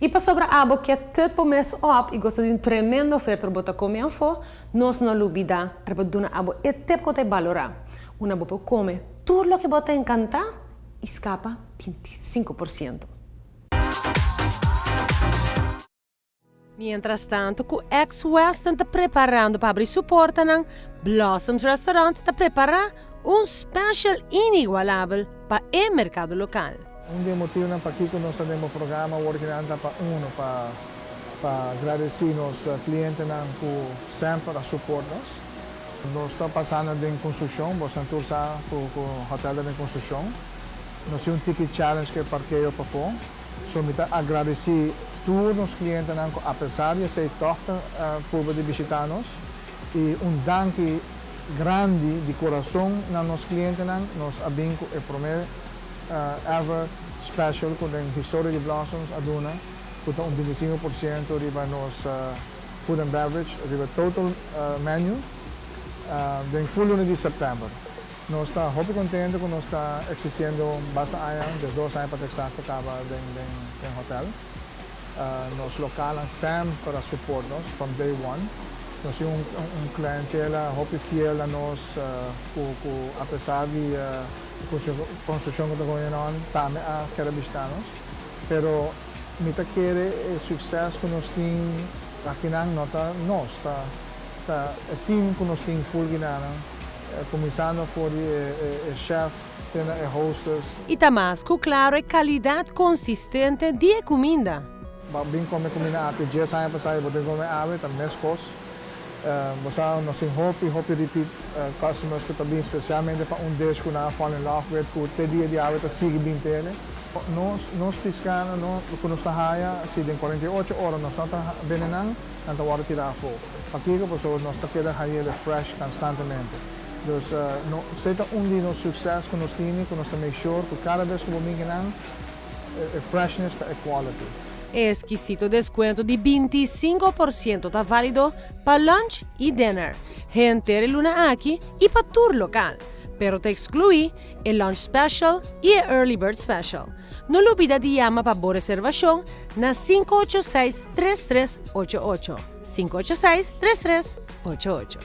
E para sobra abo que é tudo por mês op e gosta de tremenda oferta para comer em fo, nós não olvida para dona abo e tempo que te valorar. Uma boa come tudo o que você encanta escapa 25%. Mientras tanto, o ex-Western está preparando para abrir sua porta, Blossoms Restaurant está preparando special inigualável para o mercado local. Dos motivos para que nós temos programa working para para agradecer aos clientes que sempre suportam-nos. Nós estamos passando em construção, nós estamos com o hotel de construção. Nós temos ticket challenge que parqueio para fora. Só me agradecer todos os clientes que, apesar de ser torta por visitar-nos, e danke grande de coração a nossos clientes, nós abrimos o primeiro ever special com a história de Blossoms aduna, com 25% de nosso food and beverage, de total menu, em full luna de setembro. Nós estamos muito contentes com nós está existindo bastante anos, desde 2 anos para exato, estava no hotel. Nosso local sempre suporta-nos, from day one. Nós temos clientela muito fiel a nós, apesar de construção que estamos fazendo, também quer visitar-nos. Pero, nós queremos o sucesso que nós temos aqui na nota, nós, o time que nós temos full começando por o chef, o hostess. E também, claro, a qualidade consistente de comida. Bem comer comida até 10 anos passado, vou comer ave, também mescos. Nós temos hope repeat customers que também especialmente para dish que não fall in love with, que dia de ave está sigue bem dele. Nós piscando, quando nós estamos se tem 48 horas nós estamos venenando, nós estamos tirar fogo. Aqui que nós estamos querendo fresh constantemente. Então, se é dia de sucesso que nós temos, que nós make sure que cada vez que vamos a freshness e quality. Exquisito descuento de 25% está válido para lunch y dinner, gente de luna aquí y para tour local. Pero te excluí el lunch special y el early bird special. No lo olvides de llamar para boa reservación na 586-3388. 586-3388.